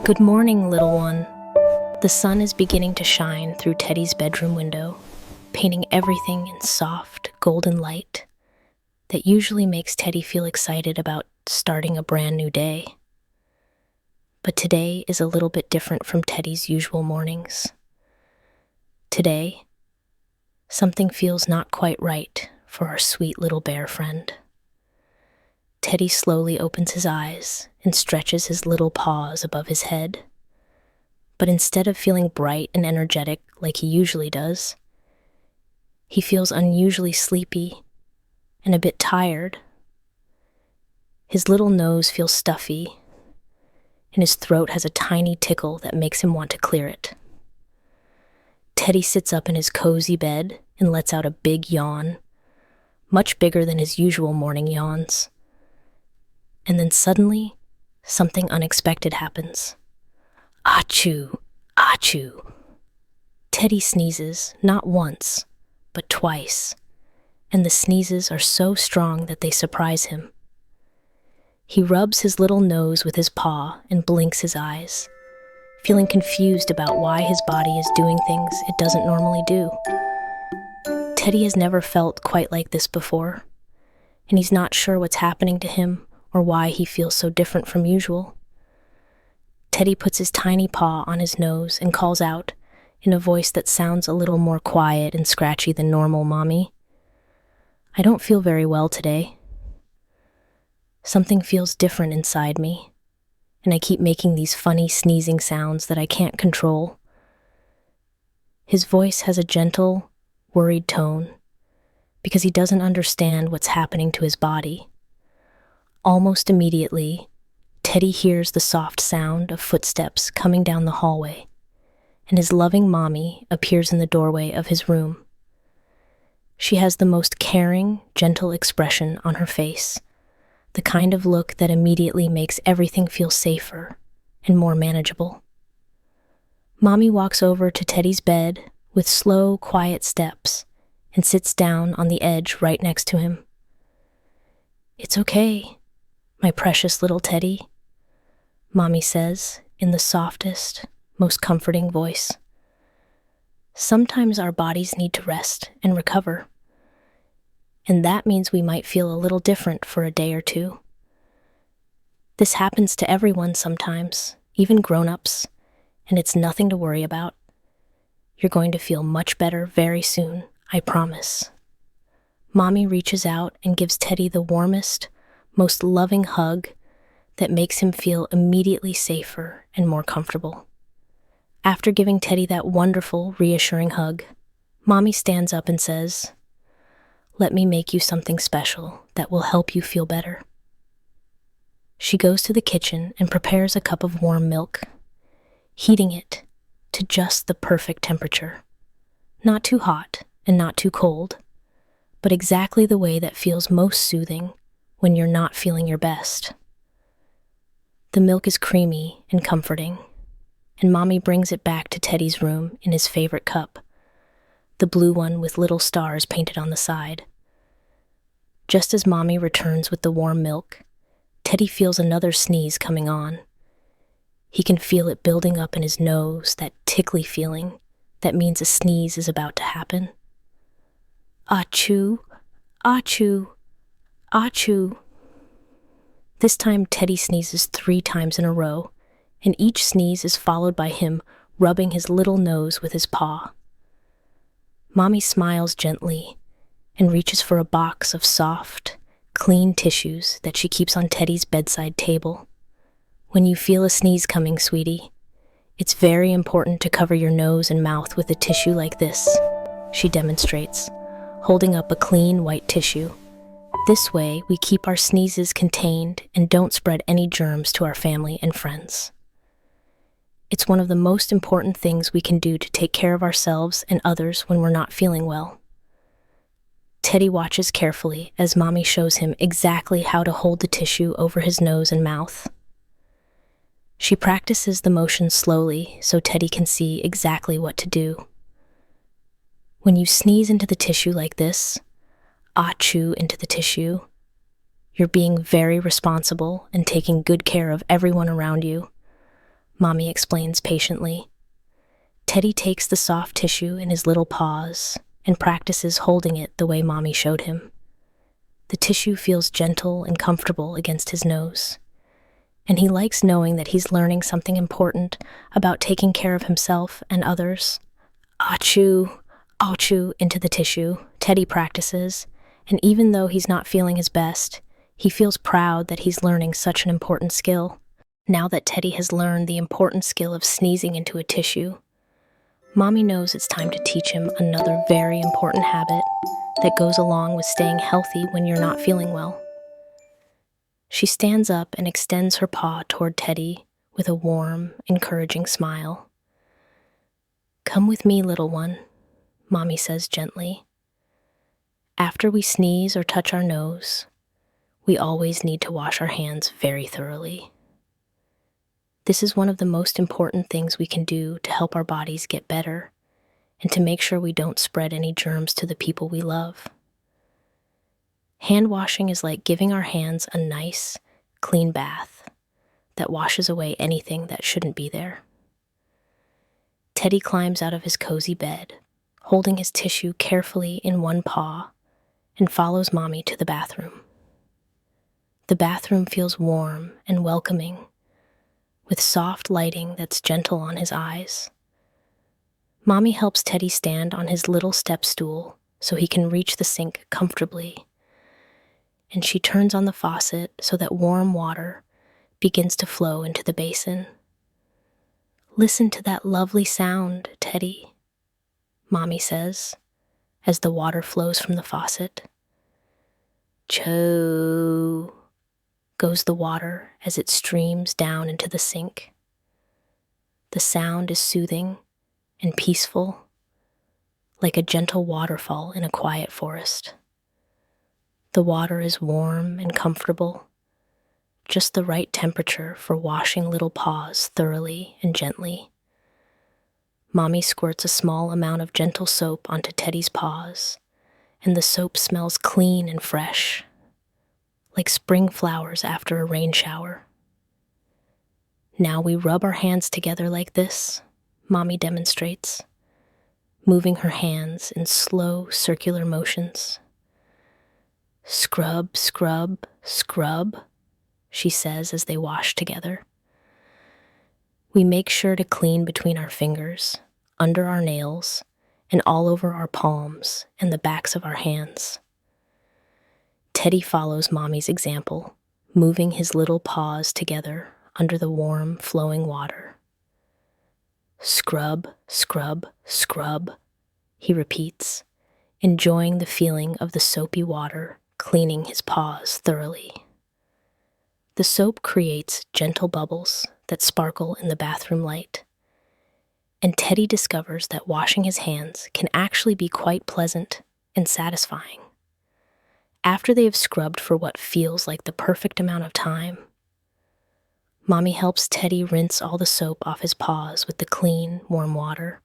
Good morning, little one. The sun is beginning to shine through Teddy's bedroom window, painting everything in soft, golden light that usually makes Teddy feel excited about starting a brand new day. But today is a little bit different from Teddy's usual mornings. Today, something feels not quite right for our sweet little bear friend. Teddy slowly opens his eyes and stretches his little paws above his head. But instead of feeling bright and energetic like he usually does, he feels unusually sleepy and a bit tired. His little nose feels stuffy, and his throat has a tiny tickle that makes him want to clear it. Teddy sits up in his cozy bed and lets out a big yawn, much bigger than his usual morning yawns. And then suddenly, something unexpected happens. Achoo! Achoo! Teddy sneezes, not once, but twice, and the sneezes are so strong that they surprise him. He rubs his little nose with his paw and blinks his eyes, feeling confused about why his body is doing things it doesn't normally do. Teddy has never felt quite like this before, and he's not sure what's happening to him or why he feels so different from usual. Teddy puts his tiny paw on his nose and calls out, in a voice that sounds a little more quiet and scratchy than normal, "Mommy, I don't feel very well today. Something feels different inside me, and I keep making these funny sneezing sounds that I can't control." His voice has a gentle, worried tone, because he doesn't understand what's happening to his body. Almost immediately, Teddy hears the soft sound of footsteps coming down the hallway, and his loving mommy appears in the doorway of his room. She has the most caring, gentle expression on her face, the kind of look that immediately makes everything feel safer and more manageable. Mommy walks over to Teddy's bed with slow, quiet steps and sits down on the edge right next to him. "It's okay, my precious little Teddy," Mommy says in the softest, most comforting voice. "Sometimes our bodies need to rest and recover, and that means we might feel a little different for a day or two. This happens to everyone sometimes, even grown-ups, and it's nothing to worry about. You're going to feel much better very soon, I promise." Mommy reaches out and gives Teddy the warmest, most loving hug that makes him feel immediately safer and more comfortable. After giving Teddy that wonderful, reassuring hug, Mommy stands up and says, "Let me make you something special that will help you feel better." She goes to the kitchen and prepares a cup of warm milk, heating it to just the perfect temperature. Not too hot and not too cold, but exactly the way that feels most soothing when you're not feeling your best. The milk is creamy and comforting, and Mommy brings it back to Teddy's room in his favorite cup, the blue one with little stars painted on the side. Just as Mommy returns with the warm milk, Teddy feels another sneeze coming on. He can feel it building up in his nose, that tickly feeling that means a sneeze is about to happen. Achoo! Achoo! Achoo! This time Teddy sneezes 3 times in a row, and each sneeze is followed by him rubbing his little nose with his paw. Mommy smiles gently and reaches for a box of soft, clean tissues that she keeps on Teddy's bedside table. "When you feel a sneeze coming, sweetie, it's very important to cover your nose and mouth with a tissue like this," she demonstrates, holding up a clean white tissue. "This way, we keep our sneezes contained and don't spread any germs to our family and friends. It's one of the most important things we can do to take care of ourselves and others when we're not feeling well." Teddy watches carefully as Mommy shows him exactly how to hold the tissue over his nose and mouth. She practices the motion slowly so Teddy can see exactly what to do. When you sneeze into the tissue like this, achoo into the tissue, you're being very responsible and taking good care of everyone around you, Mommy explains patiently. Teddy takes the soft tissue in his little paws and practices holding it the way Mommy showed him. The tissue feels gentle and comfortable against his nose, and he likes knowing that he's learning something important about taking care of himself and others. Achoo, achoo into the tissue, Teddy practices, and even though he's not feeling his best, he feels proud that he's learning such an important skill. Now that Teddy has learned the important skill of sneezing into a tissue, Mommy knows it's time to teach him another very important habit that goes along with staying healthy when you're not feeling well. She stands up and extends her paw toward Teddy with a warm, encouraging smile. "Come with me, little one," Mommy says gently. "After we sneeze or touch our nose, we always need to wash our hands very thoroughly. This is one of the most important things we can do to help our bodies get better and to make sure we don't spread any germs to the people we love. Hand washing is like giving our hands a nice, clean bath that washes away anything that shouldn't be there." Teddy climbs out of his cozy bed, holding his tissue carefully in one paw, and follows Mommy to the bathroom. The bathroom feels warm and welcoming, with soft lighting that's gentle on his eyes. Mommy helps Teddy stand on his little step stool so he can reach the sink comfortably, and she turns on the faucet so that warm water begins to flow into the basin. "Listen to that lovely sound, Teddy," Mommy says, as the water flows from the faucet. "Choo," goes the water as it streams down into the sink. The sound is soothing and peaceful, like a gentle waterfall in a quiet forest. The water is warm and comfortable, just the right temperature for washing little paws thoroughly and gently. Mommy squirts a small amount of gentle soap onto Teddy's paws, and the soap smells clean and fresh, like spring flowers after a rain shower. "Now we rub our hands together like this," Mommy demonstrates, moving her hands in slow circular motions. "Scrub, scrub, scrub," she says as they wash together. We make sure to clean between our fingers, under our nails, and all over our palms and the backs of our hands. Teddy follows Mommy's example, moving his little paws together under the warm, flowing water. "Scrub, scrub, scrub," he repeats, enjoying the feeling of the soapy water cleaning his paws thoroughly. The soap creates gentle bubbles that sparkle in the bathroom light, and Teddy discovers that washing his hands can actually be quite pleasant and satisfying. After they have scrubbed for what feels like the perfect amount of time, Mommy helps Teddy rinse all the soap off his paws with the clean, warm water.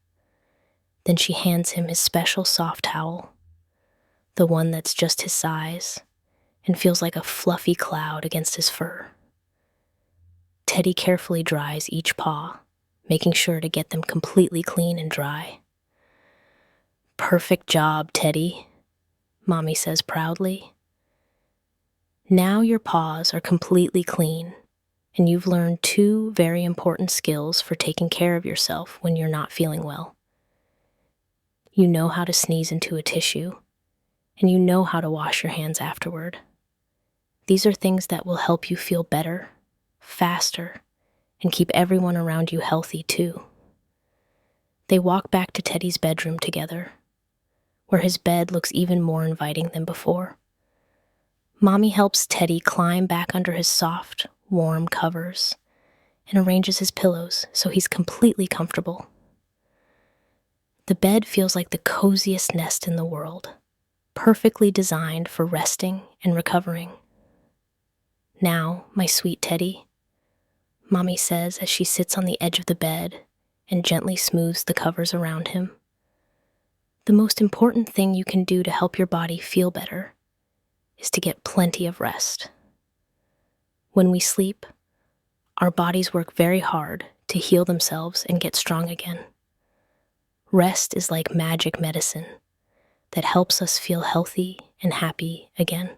Then she hands him his special soft towel, the one that's just his size and feels like a fluffy cloud against his fur. Teddy carefully dries each paw, making sure to get them completely clean and dry. "Perfect job, Teddy," Mommy says proudly. "Now your paws are completely clean, and you've learned two very important skills for taking care of yourself when you're not feeling well. You know how to sneeze into a tissue, and you know how to wash your hands afterward. These are things that will help you feel better, faster, and keep everyone around you healthy too." They walk back to Teddy's bedroom together, where his bed looks even more inviting than before. Mommy helps Teddy climb back under his soft, warm covers and arranges his pillows so he's completely comfortable. The bed feels like the coziest nest in the world, perfectly designed for resting and recovering. "Now, my sweet Teddy," Mommy says as she sits on the edge of the bed and gently smooths the covers around him. "The most important thing you can do to help your body feel better is to get plenty of rest. When we sleep, our bodies work very hard to heal themselves and get strong again. Rest is like magic medicine that helps us feel healthy and happy again.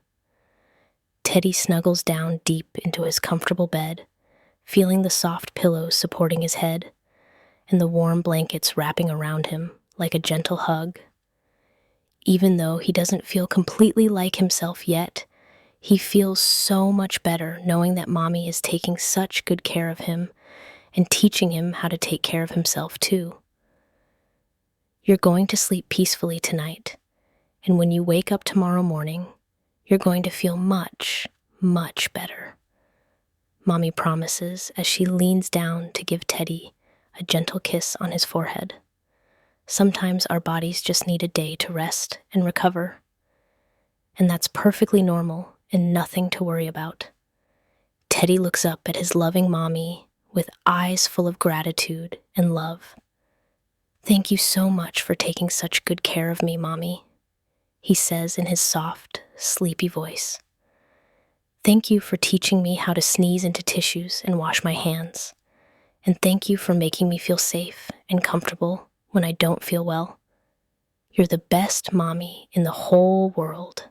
Teddy snuggles down deep into his comfortable bed, feeling the soft pillows supporting his head and the warm blankets wrapping around him like a gentle hug. Even though he doesn't feel completely like himself yet, he feels so much better knowing that Mommy is taking such good care of him and teaching him how to take care of himself too. You're going to sleep peacefully tonight, and when you wake up tomorrow morning, you're going to feel much, much better. Mommy promises as she leans down to give Teddy a gentle kiss on his forehead. Sometimes our bodies just need a day to rest and recover, and that's perfectly normal and nothing to worry about. Teddy looks up at his loving Mommy with eyes full of gratitude and love. "Thank you so much for taking such good care of me, Mommy," he says in his soft, sleepy voice. "Thank you for teaching me how to sneeze into tissues and wash my hands. And thank you for making me feel safe and comfortable when I don't feel well. You're the best Mommy in the whole world."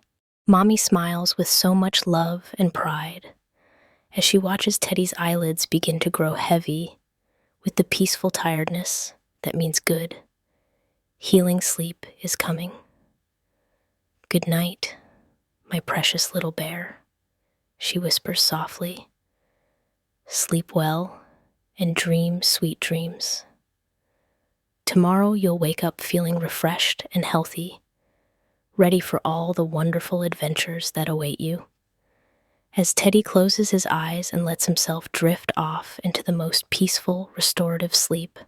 Mommy smiles with so much love and pride as she watches Teddy's eyelids begin to grow heavy with the peaceful tiredness that means good. Healing sleep is coming. "Good night, my precious little bear," she whispers softly. "Sleep well and dream sweet dreams. Tomorrow you'll wake up feeling refreshed and healthy, ready for all the wonderful adventures that await you." As Teddy closes his eyes and lets himself drift off into the most peaceful, restorative sleep,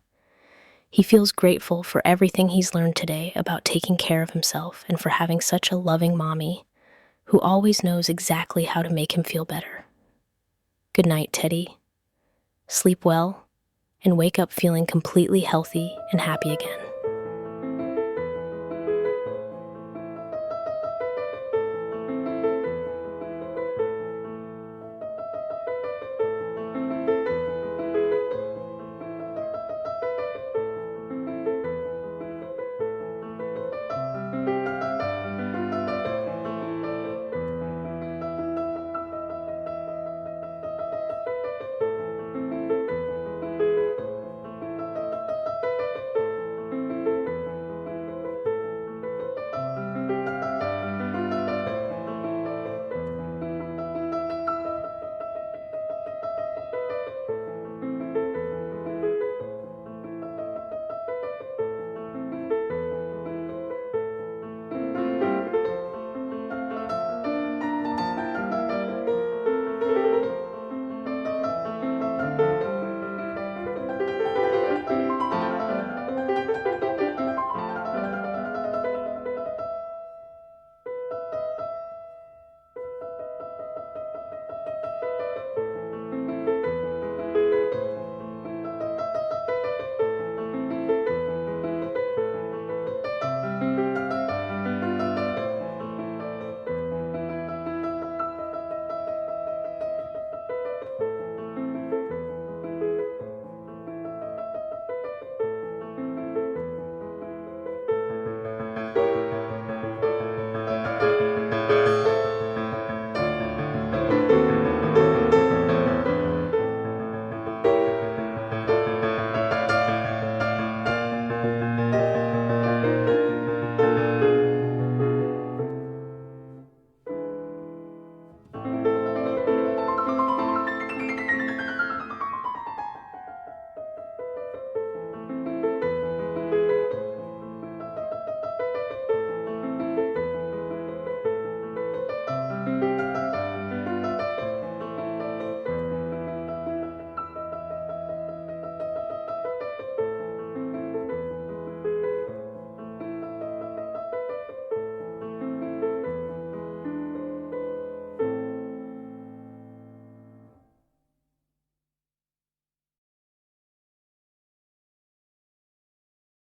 he feels grateful for everything he's learned today about taking care of himself and for having such a loving Mommy who always knows exactly how to make him feel better. Good night, Teddy. Sleep well and wake up feeling completely healthy and happy again.